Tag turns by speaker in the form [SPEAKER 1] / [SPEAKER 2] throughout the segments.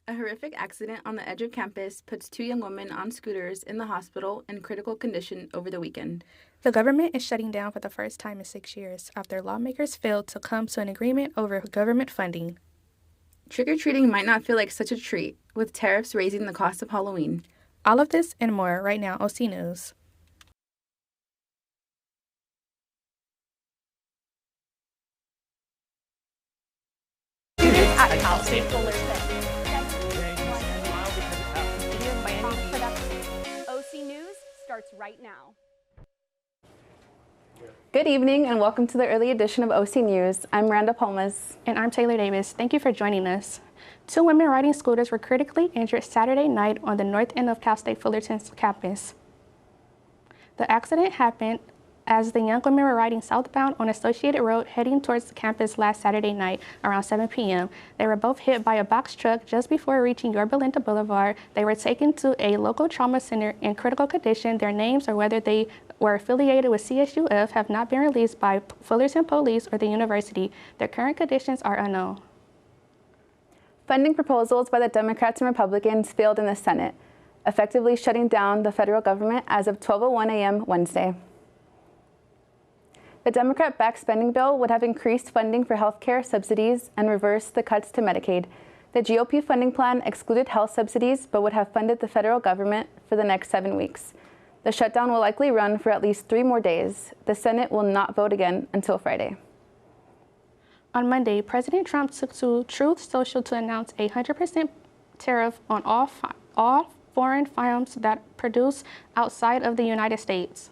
[SPEAKER 1] A horrific accident on the edge of campus puts two young women on scooters in the hospital in critical condition over the weekend.
[SPEAKER 2] The government is shutting down for the first time in 6 years after lawmakers failed to come to an agreement over government funding.
[SPEAKER 1] Trick-or-treating might not feel like such a treat, with tariffs raising the cost of Halloween.
[SPEAKER 2] All of this and more right now, OC News.
[SPEAKER 3] At Cal State Fullerton. OC News starts right now.
[SPEAKER 1] Good evening and welcome to the early edition of OC News. I'm Miranda Palmas.
[SPEAKER 2] And I'm Taylor Davis. Thank you for joining us. Two women riding scooters were critically injured Saturday night on the north end of Cal State Fullerton's campus. The accident happened as the young women were riding southbound on Associated Road heading towards the campus last Saturday night around 7 p.m. They were both hit by a box truck just before reaching Yorba Linda Boulevard. They were taken to a local trauma center in critical condition. Their names or whether they were affiliated with CSUF have not been released by Fullerton Police or the university. Their current conditions are unknown.
[SPEAKER 1] Funding proposals by the Democrats and Republicans failed in the Senate, effectively shutting down the federal government as of 12:01 a.m. Wednesday. The Democrat-backed spending bill would have increased funding for health care subsidies and reversed the cuts to Medicaid. The GOP funding plan excluded health subsidies but would have funded the federal government for the next 7 weeks. The shutdown will likely run for at least 3 more days. The Senate will not vote again until Friday.
[SPEAKER 2] On Monday, President Trump took to Truth Social to announce a 100% tariff on all foreign firms that produce outside of the United States.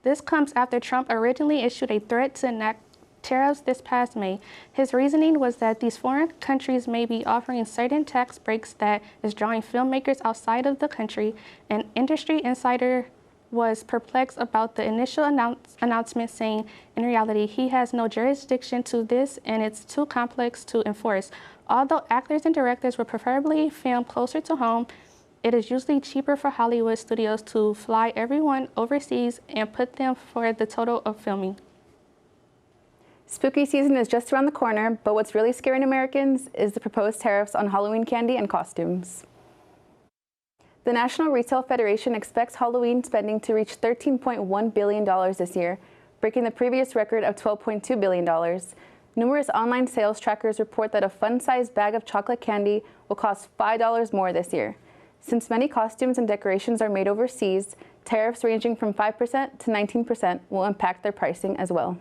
[SPEAKER 2] This comes after Trump originally issued a threat to enact tariffs this past May. His reasoning was that these foreign countries may be offering certain tax breaks that is drawing filmmakers outside of the country. An industry insider was perplexed about the initial announcement, saying, in reality, he has no jurisdiction to this and it's too complex to enforce. Although actors and directors would preferably film closer to home, it is usually cheaper for Hollywood studios to fly everyone overseas and put them for the total of filming.
[SPEAKER 1] Spooky season is just around the corner, but what's really scaring Americans is the proposed tariffs on Halloween candy and costumes. The National Retail Federation expects Halloween spending to reach $13.1 billion this year, breaking the previous record of $12.2 billion. Numerous online sales trackers report that a fun-sized bag of chocolate candy will cost $5 more this year. Since many costumes and decorations are made overseas, tariffs ranging from 5% to 19% will impact their pricing as well.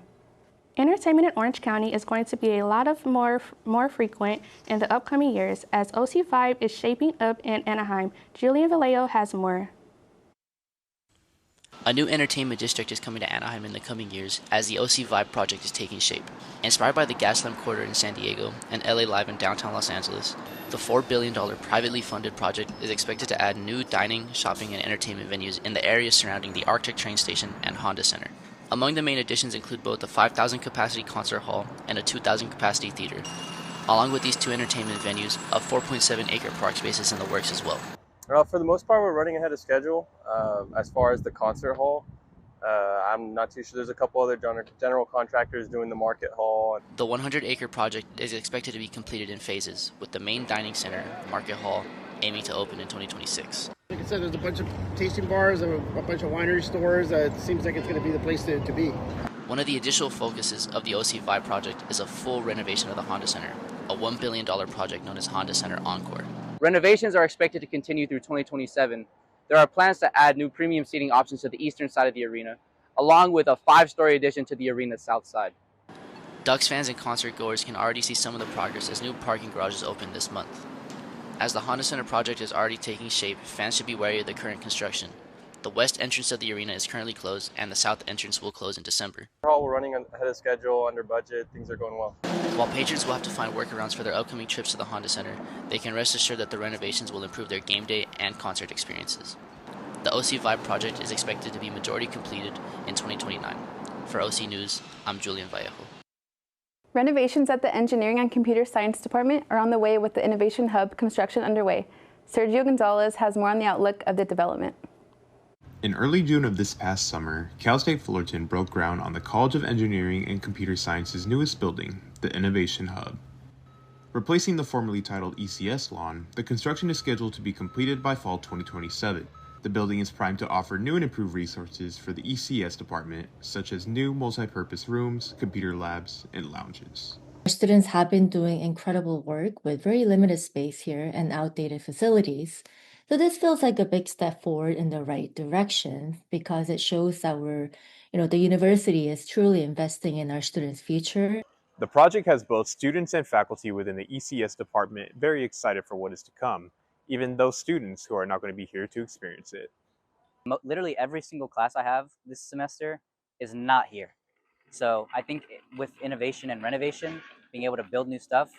[SPEAKER 2] Entertainment in Orange County is going to be a lot of more frequent in the upcoming years as OC Vibe is shaping up in Anaheim. Julian Vallejo has more.
[SPEAKER 4] A new entertainment district is coming to Anaheim in the coming years as the OC Vibe project is taking shape. Inspired by the Gaslamp Quarter in San Diego and LA Live in downtown Los Angeles, the $4 billion privately funded project is expected to add new dining, shopping, and entertainment venues in the areas surrounding the Arctic train station and Honda Center. Among the main additions include both a 5,000 capacity concert hall and a 2,000 capacity theater. Along with these two entertainment venues, a 4.7 acre park space is in the works as well.
[SPEAKER 5] For the most part, we're running ahead of schedule. As far as the concert hall, I'm not too sure. There's a couple other general contractors doing the market hall.
[SPEAKER 4] The 100-acre project is expected to be completed in phases, with the main dining center, market hall, aiming to open in 2026.
[SPEAKER 6] Like I said, there's a bunch of tasting bars, a bunch of winery stores. It seems like it's going to be the place to be.
[SPEAKER 4] One of the additional focuses of the OC Vibe project is a full renovation of the Honda Center, a $1 billion project known as Honda Center Encore.
[SPEAKER 7] Renovations are expected to continue through 2027. There are plans to add new premium seating options to the eastern side of the arena, along with a 5-story addition to the arena's south side.
[SPEAKER 4] Ducks fans and concert goers can already see some of the progress as new parking garages open this month. As the Honda Center project is already taking shape, fans should be wary of the current construction. The west entrance of the arena is currently closed, and the south entrance will close in December.
[SPEAKER 5] We're running ahead of schedule, under budget. Things are going well.
[SPEAKER 4] While patrons will have to find workarounds for their upcoming trips to the Honda Center, they can rest assured that the renovations will improve their game day and concert experiences. The OC Vibe project is expected to be majority completed in 2029. For OC News, I'm Julian Vallejo.
[SPEAKER 1] Renovations at the Engineering and Computer Science Department are on the way with the Innovation Hub construction underway. Sergio Gonzalez has more on the outlook of the development.
[SPEAKER 8] In early June of this past summer, Cal State Fullerton broke ground on the College of Engineering and Computer Science's newest building, the Innovation Hub. Replacing the formerly titled ECS lawn, the construction is scheduled to be completed by fall 2027. The building is primed to offer new and improved resources for the ECS department, such as new multi-purpose rooms, computer labs, and lounges.
[SPEAKER 9] Our students have been doing incredible work with very limited space here and outdated facilities. So this feels like a big step forward in the right direction because it shows that the university is truly investing in our students' future.
[SPEAKER 10] The project has both students and faculty within the ECS department very excited for what is to come, even those students who are not going to be here to experience it.
[SPEAKER 7] Literally every single class I have this semester is not here. So I think with innovation and renovation, being able to build new stuff,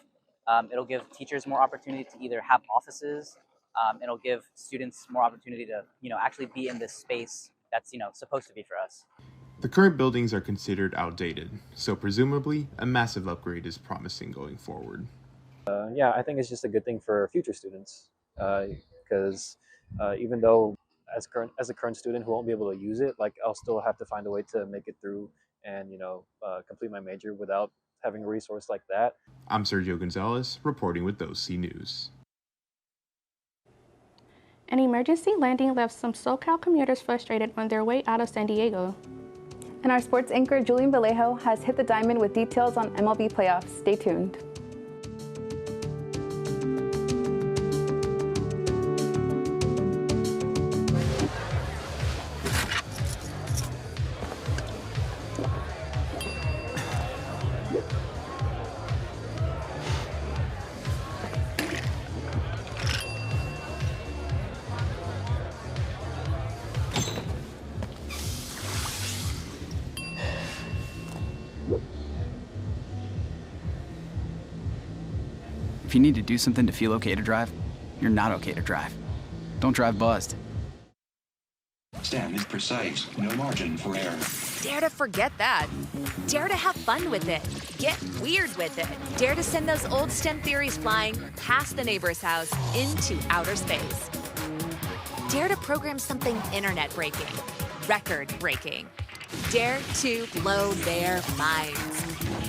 [SPEAKER 7] it'll give teachers more opportunity to either have offices, it'll give students more opportunity to, actually be in this space that's, supposed to be for us.
[SPEAKER 8] The current buildings are considered outdated, so presumably a massive upgrade is promising going forward.
[SPEAKER 11] Yeah, I think it's just a good thing for future students because even though as a current student who won't be able to use it, like I'll still have to find a way to make it through and complete my major without having a resource like that.
[SPEAKER 8] I'm Sergio Gonzalez, reporting with OC News.
[SPEAKER 2] An emergency landing left some SoCal commuters frustrated on their way out of San Diego.
[SPEAKER 1] And our sports anchor, Julian Vallejo, has hit the diamond with details on MLB playoffs. Stay tuned.
[SPEAKER 12] If you need to do something to feel okay to drive, you're not okay to drive. Don't drive buzzed.
[SPEAKER 13] STEM is precise, no margin for error.
[SPEAKER 14] Dare to forget that. Dare to have fun with it. Get weird with it. Dare to send those old STEM theories flying past the neighbor's house into outer space. Dare to program something internet-breaking, record-breaking. Dare to blow their minds.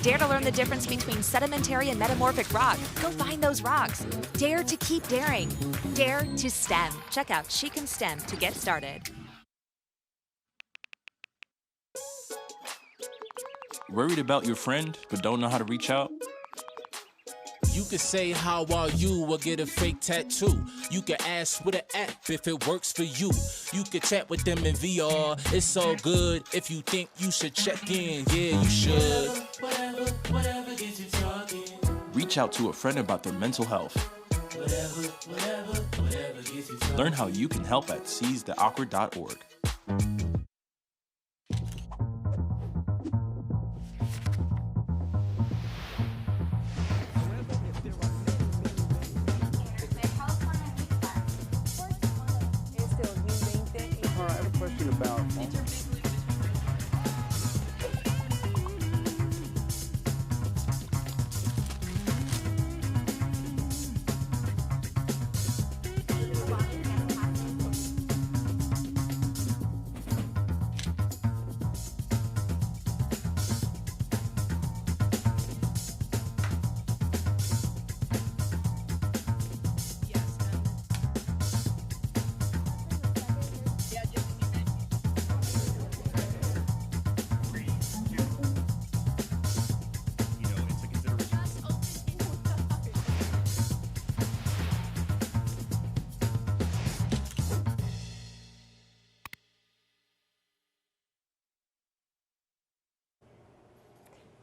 [SPEAKER 14] Dare to learn the difference between sedimentary and metamorphic rock. Go find those rocks. Dare to keep daring. Dare to STEM. Check out She Can STEM to get started.
[SPEAKER 15] Worried about your friend but don't know how to reach out?
[SPEAKER 16] You could say how are you or get a fake tattoo. You could ask with an app if it works for you. You could chat with them in VR. It's all good if you think you should check in. Yeah, you should.
[SPEAKER 15] Whatever gets you talking. Reach out to a friend about their mental health. Whatever gets you talking. Learn how you can help at seizetheawkward.org.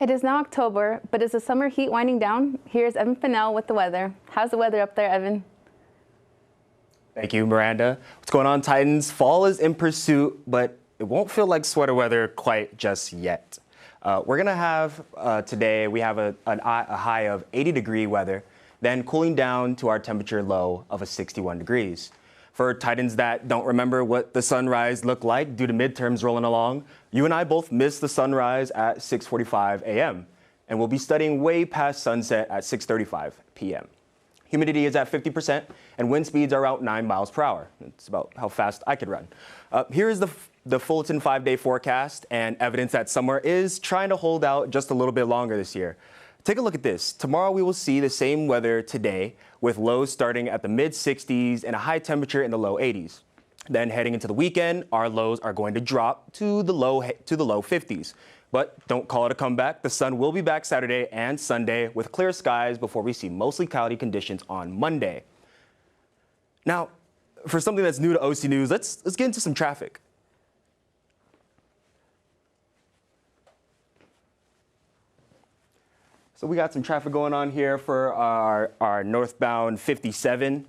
[SPEAKER 1] It is now October, but is the summer heat winding down? Here's Evan Fennell with the weather. How's the weather up there, Evan?
[SPEAKER 17] Thank you, Miranda. What's going on, Titans? Fall is in pursuit, but it won't feel like sweater weather quite just yet. We're going to have today, we have a high of 80-degree weather, then cooling down to our temperature low of 61 degrees. For Titans that don't remember what the sunrise looked like due to midterms rolling along, you and I both missed the sunrise at 6:45 a.m. and we'll be studying way past sunset at 6:35 p.m. Humidity is at 50% and wind speeds are about 9 miles per hour. It's about how fast I could run. Here is the Fullerton 5-day forecast and evidence that summer is trying to hold out just a little bit longer this year. Take a look at this. Tomorrow we will see the same weather today with lows starting at the mid 60s and a high temperature in the low 80s. Then heading into the weekend, our lows are going to drop to the low 50s. But don't call it a comeback. The sun will be back Saturday and Sunday with clear skies before we see mostly cloudy conditions on Monday. Now, for something that's new to OC News, let's get into some traffic. So we got some traffic going on here for our northbound 57.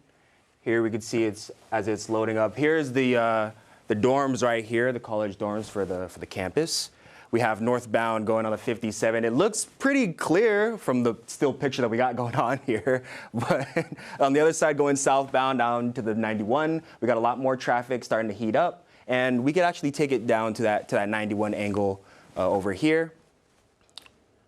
[SPEAKER 17] Here we can see as it's loading up. Here's the dorms right here, the college dorms for the campus. We have northbound going on the 57. It looks pretty clear from the still picture that we got going on here. But on the other side, going southbound down to the 91, we got a lot more traffic starting to heat up. And we could actually take it down to that 91 angle over here.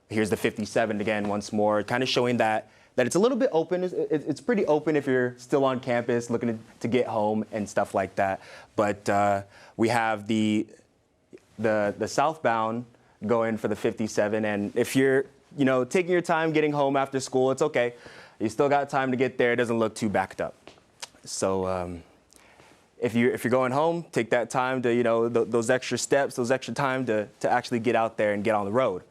[SPEAKER 17] Here's the 57 again once more, kind of showing that it's a little bit open. It's pretty open if you're still on campus looking to get home and stuff like that. But we have the southbound going for the 57, and if you're taking your time getting home after school, it's okay. You still got time to get there. It doesn't look too backed up. So if you're going home, take that time to those extra steps, those extra time to actually get out there and get on the road.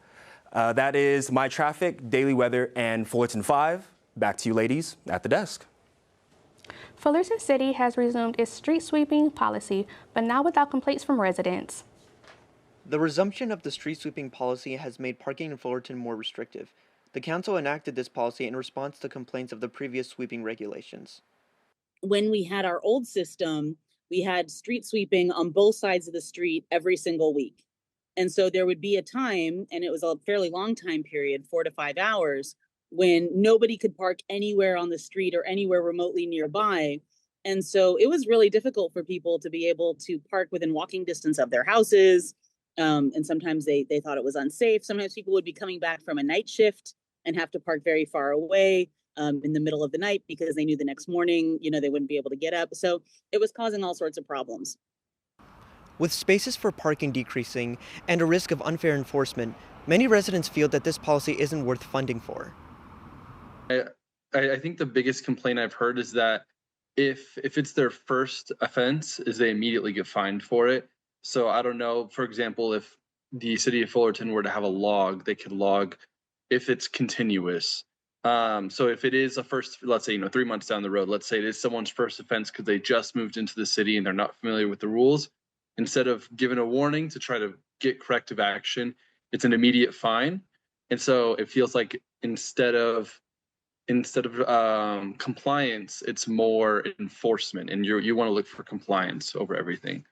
[SPEAKER 17] That is my traffic, daily weather, and Fullerton 5. Back to you ladies at the desk.
[SPEAKER 2] Fullerton City has resumed its street sweeping policy, but now without complaints from residents.
[SPEAKER 18] The resumption of the street sweeping policy has made parking in Fullerton more restrictive. The council enacted this policy in response to complaints of the previous sweeping regulations.
[SPEAKER 19] When we had our old system, we had street sweeping on both sides of the street every single week. And so there would be a time, and it was a fairly long time period, 4 to 5 hours, when nobody could park anywhere on the street or anywhere remotely nearby. And so it was really difficult for people to be able to park within walking distance of their houses. And sometimes they thought it was unsafe. Sometimes people would be coming back from a night shift and have to park very far away in the middle of the night because they knew the next morning, they wouldn't be able to get up. So it was causing all sorts of problems.
[SPEAKER 18] With spaces for parking decreasing and a risk of unfair enforcement, many residents feel that this policy isn't worth funding for.
[SPEAKER 20] I think the biggest complaint I've heard is that if it's their first offense, is they immediately get fined for it. So I don't know, for example, if the city of Fullerton were to have a log, they could log if it's continuous. So if it is a first, let's say, 3 months down the road, let's say it is someone's first offense because they just moved into the city and they're not familiar with the rules, instead of giving a warning to try to get corrective action, it's an immediate fine. And so it feels like instead of compliance, it's more enforcement, and you want to look for compliance over everything.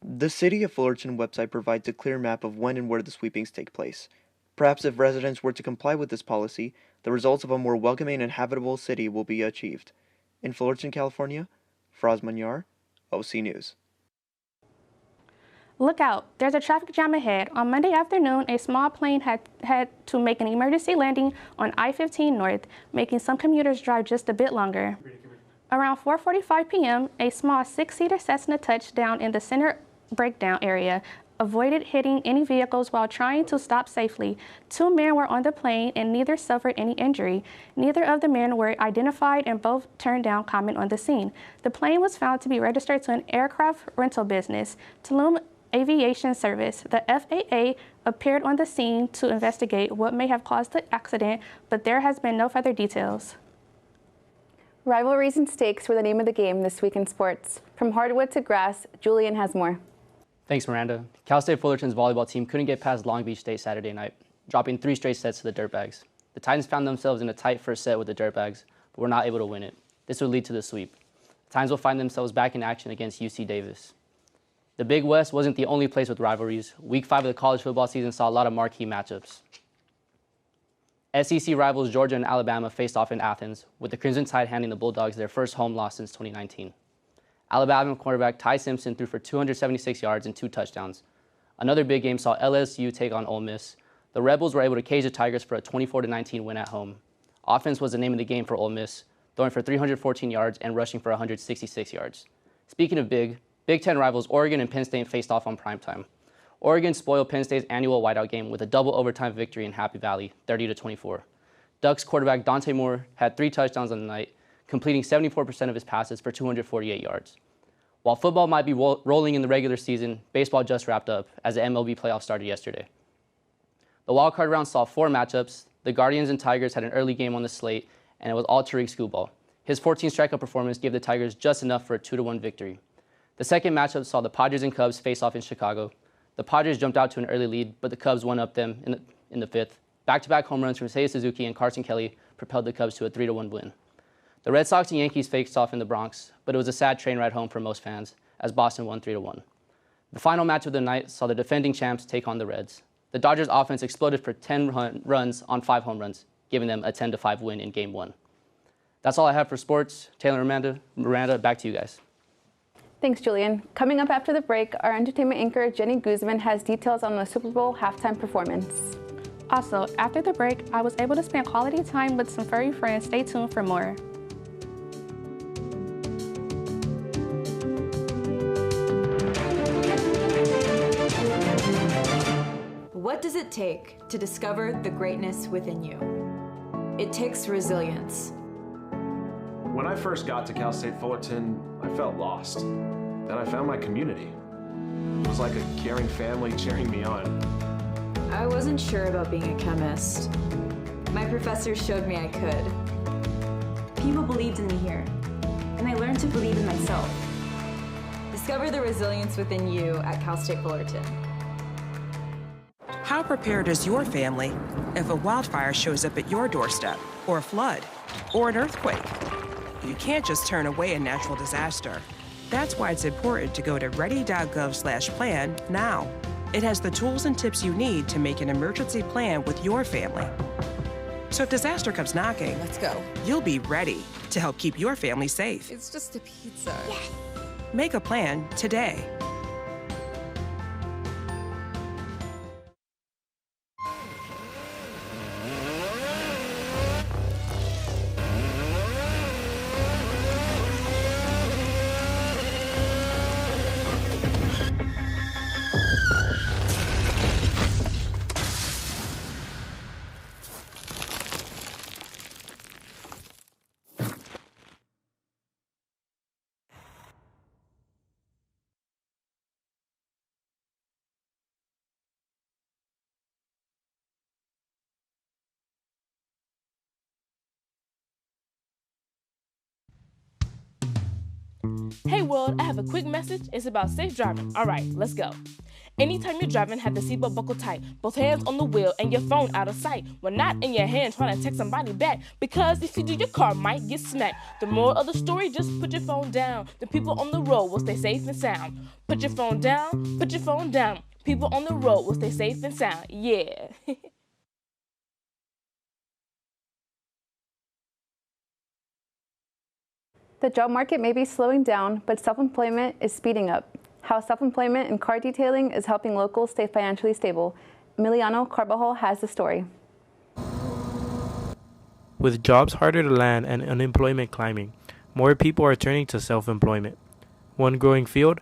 [SPEAKER 18] The City of Fullerton website provides a clear map of when and where the sweepings take place. Perhaps if residents were to comply with this policy, the results of a more welcoming and habitable city will be achieved. In Fullerton, California, Fraz Manyar, OC News.
[SPEAKER 2] Look out, there's a traffic jam ahead. On Monday afternoon, a small plane had to make an emergency landing on I-15 North, making some commuters drive just a bit longer. Around 4:45 p.m., a small 6-seater Cessna touched down in the center breakdown area, avoided hitting any vehicles while trying to stop safely. 2 men were on the plane and neither suffered any injury. Neither of the men were identified and both turned down comment on the scene. The plane was found to be registered to an aircraft rental business, Tulum Aviation Service. The FAA appeared on the scene to investigate what may have caused the accident, but there has been no further details.
[SPEAKER 1] Rivalries and stakes were the name of the game this week in sports. From hardwood to grass, Julian has more.
[SPEAKER 21] Thanks, Miranda. Cal State Fullerton's volleyball team couldn't get past Long Beach State Saturday night, dropping 3 straight sets to the Dirtbags. The Titans found themselves in a tight first set with the Dirtbags, but were not able to win it. This would lead to the sweep. The Titans will find themselves back in action against UC Davis. The Big West wasn't the only place with rivalries. Week 5 of the college football season saw a lot of marquee matchups. SEC rivals Georgia and Alabama faced off in Athens, with the Crimson Tide handing the Bulldogs their first home loss since 2019. Alabama quarterback Ty Simpson threw for 276 yards and 2 touchdowns. Another big game saw LSU take on Ole Miss. The Rebels were able to cage the Tigers for a 24-19 win at home. Offense was the name of the game for Ole Miss, throwing for 314 yards and rushing for 166 yards. Speaking of Big Ten rivals, Oregon and Penn State faced off on primetime. Oregon spoiled Penn State's annual whiteout game with a double overtime victory in Happy Valley, 30-24. Ducks quarterback Dante Moore had 3 touchdowns on the night, completing 74% of his passes for 248 yards. While football might be rolling in the regular season, baseball just wrapped up as the MLB playoffs started yesterday. The wildcard round saw 4 matchups. The Guardians and Tigers had an early game on the slate, and it was all Tariq Skubal. His 14 strikeout performance gave the Tigers just enough for a 2-1 victory. The second matchup saw the Padres and Cubs face off in Chicago. The Padres jumped out to an early lead, but the Cubs won up them in the 5th. Back-to-back home runs from Seiya Suzuki and Carson Kelly propelled the Cubs to a 3-1 win. The Red Sox and Yankees faced off in the Bronx, but it was a sad train ride home for most fans, as Boston won 3-1. The final match of the night saw the defending champs take on the Reds. The Dodgers offense exploded for 10 runs on 5 home runs, giving them a 10-5 win in Game 1. That's all I have for sports. Taylor and Miranda, back to you guys.
[SPEAKER 1] Thanks, Julian. Coming up after the break, our entertainment anchor Jenny Guzman has details on the Super Bowl halftime performance.
[SPEAKER 2] Also, after the break, I was able to spend quality time with some furry friends. Stay tuned for more.
[SPEAKER 3] What does it take to discover the greatness within you? It takes resilience.
[SPEAKER 22] When I first got to Cal State Fullerton, I felt lost. Then I found my community. It was like a caring family cheering me on.
[SPEAKER 3] I wasn't sure about being a chemist. My professors showed me I could. People believed in me here, and I learned to believe in myself. Discover the resilience within you at Cal State Fullerton.
[SPEAKER 23] How prepared is your family if a wildfire shows up at your doorstep, or a flood, or an earthquake? You can't just turn away a natural disaster. That's why it's important to go to ready.gov/plan now. It has the tools and tips you need to make an emergency plan with your family. So if disaster comes knocking,
[SPEAKER 24] let's go.
[SPEAKER 23] You'll be ready to help keep your family safe.
[SPEAKER 24] It's just a pizza.
[SPEAKER 23] Yes. Make a plan today.
[SPEAKER 25] Hey world, I have a quick message. It's about safe driving. All right, let's go. Anytime you're driving, have the seatbelt buckled tight. Both hands on the wheel and your phone out of sight. When not in your hand trying to text somebody back. Because if you do, your car might get smacked. The moral of the story, just put your phone down. The people on the road will stay safe and sound. Put your phone down, put your phone down. People on the road will stay safe and sound. Yeah.
[SPEAKER 1] The job market may be slowing down, but self-employment is speeding up. How self-employment in car detailing is helping locals stay financially stable. Emiliano Carbajal has the story.
[SPEAKER 26] With jobs harder to land and unemployment climbing, more people are turning to self-employment. One growing field,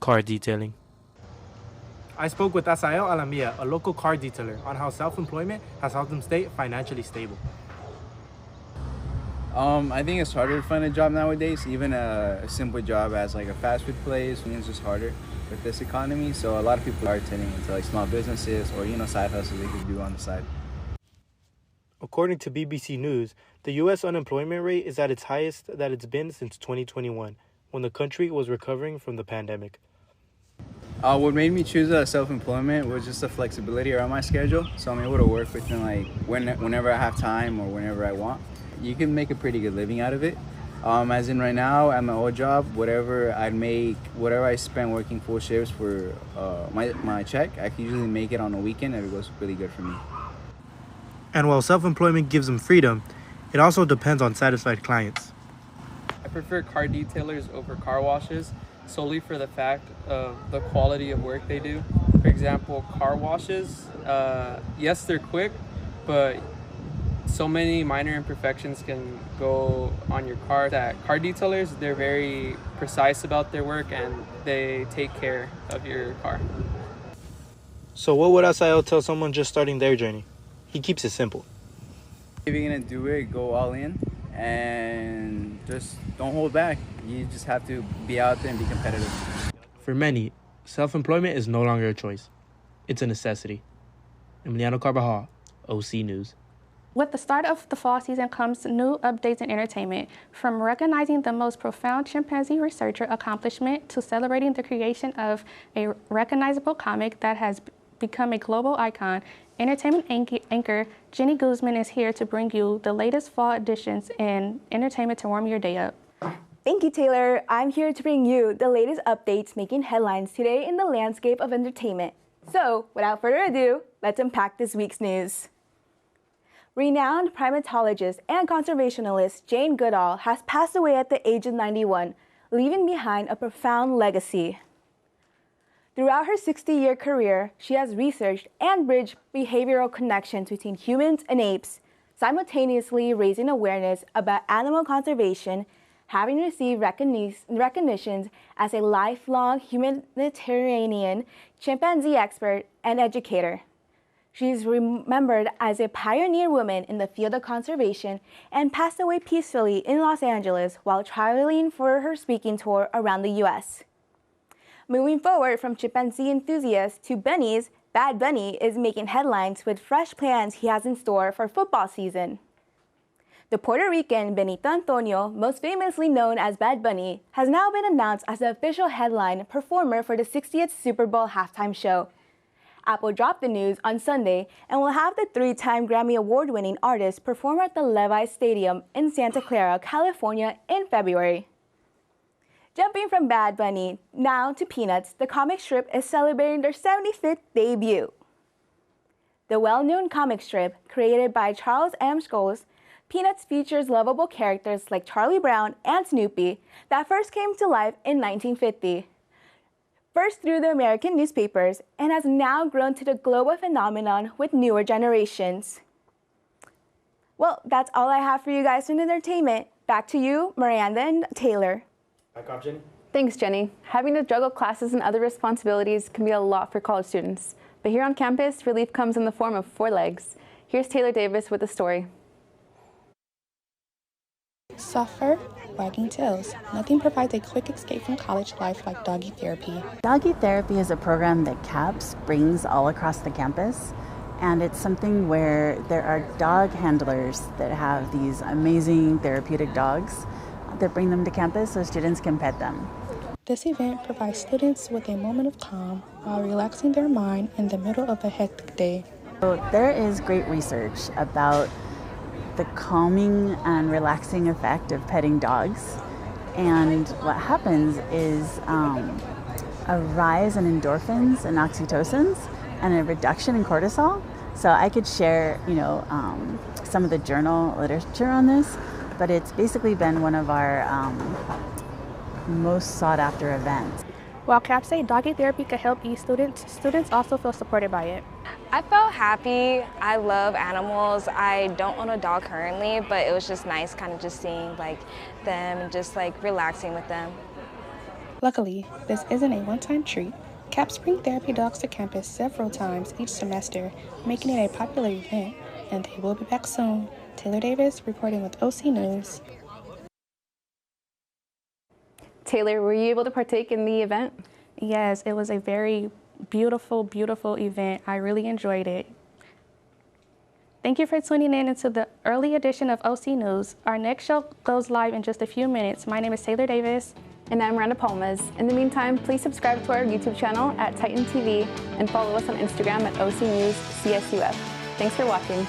[SPEAKER 26] car detailing. I spoke with Asael Alamia, a local car detailer, on how self-employment has helped them stay financially stable.
[SPEAKER 27] I think it's harder to find a job nowadays. Even a simple job as like a fast food place, it's just harder with this economy. So a lot of people are turning into like small businesses or side hustles they could do on the side.
[SPEAKER 26] According to BBC News, the U.S. unemployment rate is at its highest that it's been since 2021, when the country was recovering from the pandemic.
[SPEAKER 27] What made me choose self-employment was just the flexibility around my schedule. So I'm able to work within like whenever I have time or whenever I want. You can make a pretty good living out of it. As in right now at my old job, whatever I spend working 4 shifts for my check, I can usually make it on a weekend and it goes really good for me.
[SPEAKER 26] And while self-employment gives them freedom, it also depends on satisfied clients.
[SPEAKER 28] I prefer car detailers over car washes solely for the fact of the quality of work they do. For example, car washes, yes, they're quick, but so many minor imperfections can go on your car that car detailers, they're very precise about their work and they take care of your car.
[SPEAKER 26] So what would Asael tell someone just starting their journey? He keeps it simple.
[SPEAKER 27] If you're gonna do it, go all in and just don't hold back. You just have to be out there and be competitive.
[SPEAKER 26] For many, self-employment is no longer a choice. It's a necessity. Emiliano Carvajal, OC News.
[SPEAKER 2] With the start of the fall season comes new updates in entertainment, from recognizing the most profound chimpanzee researcher accomplishment to celebrating the creation of a recognizable comic that has become a global icon. Entertainment anchor Jenny Guzman is here to bring you the latest fall editions in entertainment to warm your day up.
[SPEAKER 4] Thank you, Taylor. I'm here to bring you the latest updates making headlines today in the landscape of entertainment. So, without further ado, let's unpack this week's news. Renowned primatologist and conservationist Jane Goodall has passed away at the age of 91, leaving behind a profound legacy. Throughout her 60-year career, she has researched and bridged behavioral connections between humans and apes, simultaneously raising awareness about animal conservation, having received recognitions as a lifelong humanitarian, chimpanzee expert, and educator. She is remembered as a pioneer woman in the field of conservation and passed away peacefully in Los Angeles while traveling for her speaking tour around the U.S. Moving forward from chimpanzee enthusiasts to bunnies, Bad Bunny is making headlines with fresh plans he has in store for football season. The Puerto Rican Benito Antonio, most famously known as Bad Bunny, has now been announced as the official headline performer for the 60th Super Bowl halftime show. Apple dropped the news on Sunday and will have the 3-time Grammy Award-winning artist perform at the Levi's Stadium in Santa Clara, California in February. Jumping from Bad Bunny now to Peanuts, the comic strip is celebrating their 75th debut. The well-known comic strip, created by Charles M. Schulz, Peanuts features lovable characters like Charlie Brown and Snoopy that first came to life in 1950. First through the American newspapers, and has now grown to the global phenomenon with newer generations. Well, that's all I have for you guys in entertainment. Back to you, Miranda and Taylor.
[SPEAKER 26] Back off, Jenny.
[SPEAKER 1] Thanks, Jenny. Having to juggle classes and other responsibilities can be a lot for college students. But here on campus, relief comes in the form of 4 legs. Here's Taylor Davis with the story.
[SPEAKER 2] Suffer, wagging tails. Nothing provides a quick escape from college life like doggy therapy.
[SPEAKER 5] Doggy therapy is a program that CAPS brings all across the campus, and it's something where there are dog handlers that have these amazing therapeutic dogs that bring them to campus so students can pet them.
[SPEAKER 2] This event provides students with a moment of calm while relaxing their mind in the middle of a hectic day.
[SPEAKER 5] So there is great research about the calming and relaxing effect of petting dogs, and what happens is a rise in endorphins and oxytocins and a reduction in cortisol. So I could share, some of the journal literature on this, but it's basically been one of our most sought after events.
[SPEAKER 2] While CAPS say doggy therapy could help ease students also feel supported by it.
[SPEAKER 6] I felt happy. I love animals. I don't own a dog currently, but it was just nice kind of just seeing them and just relaxing with them.
[SPEAKER 2] Luckily, this isn't a one-time treat. CAPS bring therapy dogs to campus several times each semester, making it a popular event, and they will be back soon. Taylor Davis reporting with OC News.
[SPEAKER 1] Taylor, were you able to partake in the event?
[SPEAKER 2] Yes, it was a very beautiful, beautiful event. I really enjoyed it. Thank you for tuning in into the early edition of OC News. Our next show goes live in just a few minutes. My name is Taylor Davis.
[SPEAKER 1] And I'm Miranda Palmas. In the meantime, please subscribe to our YouTube channel at Titan TV and follow us on Instagram at OC News CSUF. Thanks for watching.